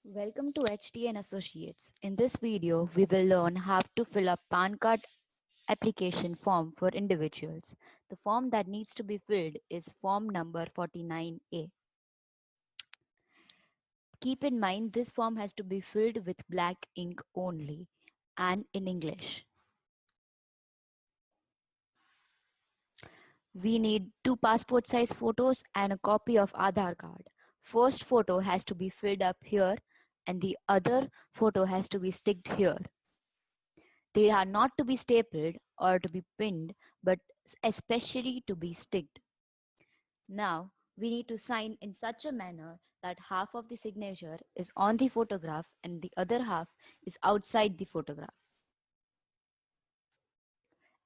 Welcome to HTN Associates. In this video, we will learn how to fill up PAN card application form for individuals. The form that needs to be filled is form number 49A. Keep in mind this form has to be filled with black ink only and in English. We need two passport size photos and a copy of Aadhaar card. First photo has to be filled up here and the other photo has to be sticked here. They are not to be stapled or to be pinned, but especially to be sticked. Now, we need to sign in such a manner that half of the signature is on the photograph and the other half is outside the photograph.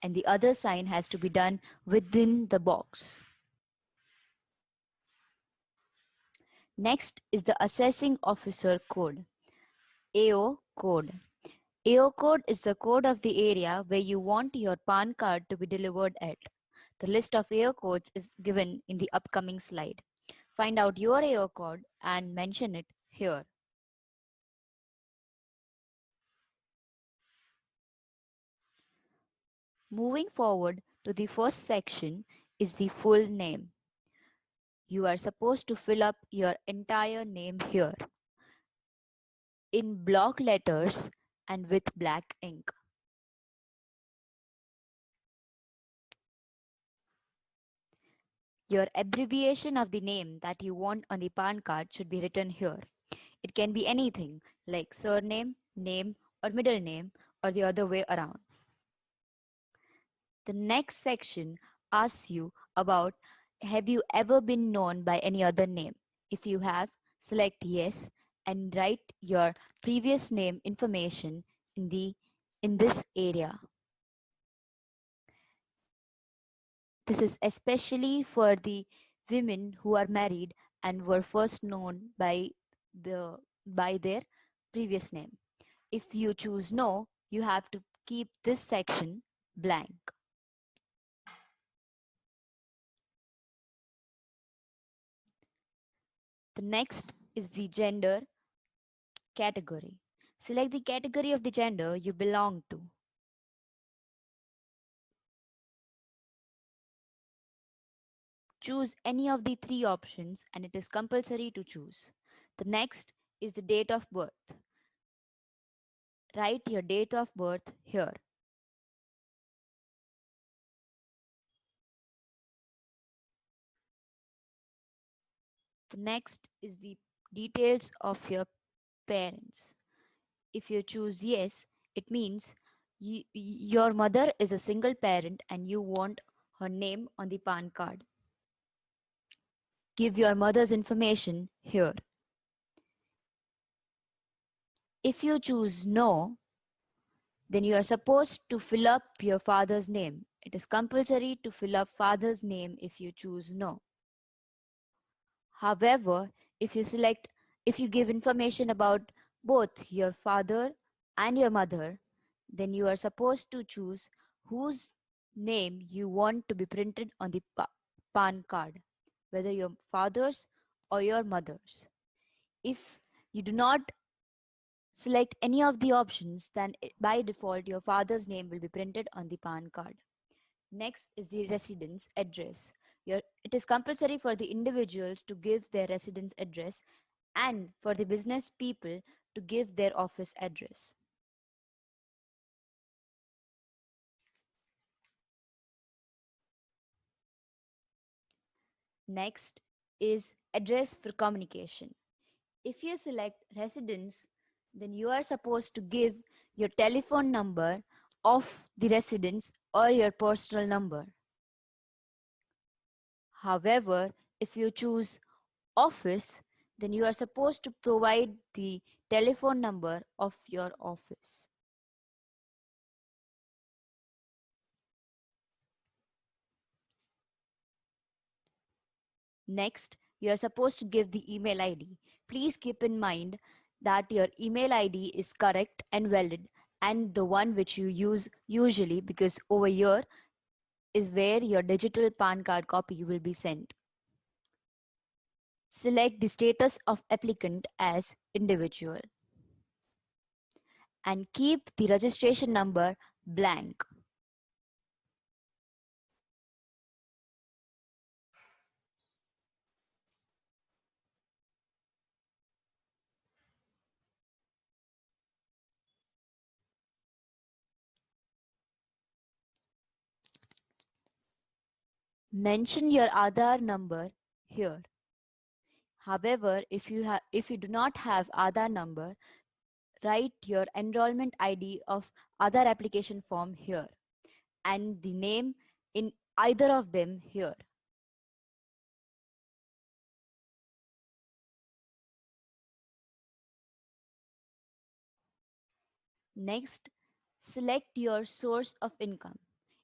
And the other sign has to be done within the box. Next is the Assessing Officer Code, AO code. AO code is the code of the area where you want your PAN card to be delivered at. The list of AO codes is given in the upcoming slide. Find out your AO code and mention it here. Moving forward to the first section is the full name. You are supposed to fill up your entire name here in block letters and with black ink. Your abbreviation of the name that you want on the PAN card should be written here. It can be anything like surname, name, or middle name, or the other way around. The next section asks you about, have you ever been known by any other name? If you have, select yes and write your previous name information in this area. This is especially for the women who are married and were first known by their previous name. If you choose no, you have to keep this section blank. The next is the gender category. Select the category of the gender you belong to. Choose any of the three options and it is compulsory to choose. The next is the date of birth. Write your date of birth here. The next is the details of your parents. If you choose yes, it means your mother is a single parent and you want her name on the PAN card. Give your mother's information here. If you choose no, then you are supposed to fill up your father's name. It is compulsory to fill up father's name if you choose no. However, if you give information about both your father and your mother, then you are supposed to choose whose name you want to be printed on the PAN card, whether your father's or your mother's. If you do not select any of the options, then by default your father's name will be printed on the PAN card. Next is the residence address. It is compulsory for the individuals to give their residence address and for the business people to give their office address. Next is address for communication. If you select residence, then you are supposed to give your telephone number of the residence or your personal number. However, if you choose office, then you are supposed to provide the telephone number of your office. Next, you are supposed to give the email ID. Please keep in mind that your email ID is correct and valid and the one which you use usually, because over here is where your digital PAN card copy will be sent. Select the status of applicant as individual and keep the registration number blank. Mention your Aadhaar number here. However, if you do not have Aadhaar number, write your enrollment ID of Aadhaar application form here and the name in either of them here. Next, select your source of income.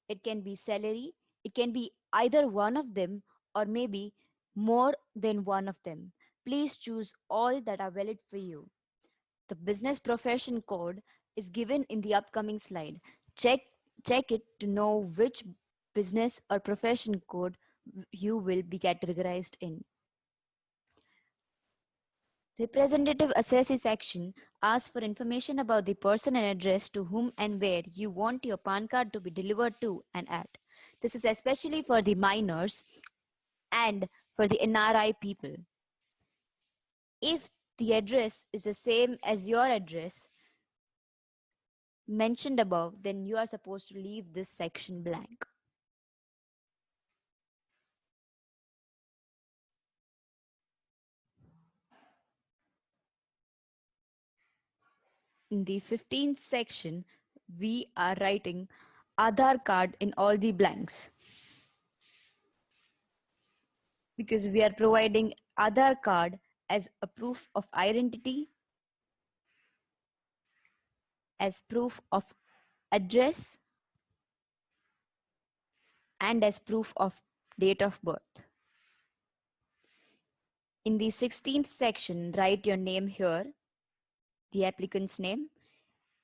It can be salary, it can be either one of them or maybe more than one of them. Please choose all that are valid for you. The business profession code is given in the upcoming slide. Check check it to know which business or profession code you will be categorized in. Representative Assessee section asks for information about the person and address to whom and where you want your PAN card to be delivered to and at. This is especially for the minors and for the NRI people. If the address is the same as your address mentioned above, then you are supposed to leave this section blank. In the 15th section, we are writing Aadhaar card in all the blanks because we are providing Aadhaar card as a proof of identity, as proof of address, and as proof of date of birth. In the 16th section, write your name here, the applicant's name,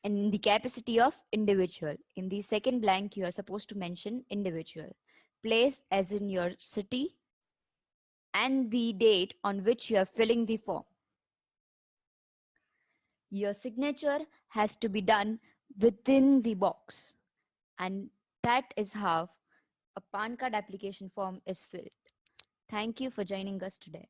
and in the capacity of individual. In the second blank, you are supposed to mention individual. Place as in your city and the date on which you are filling the form. Your signature has to be done within the box, and that is how a PAN card application form is filled. Thank you for joining us today.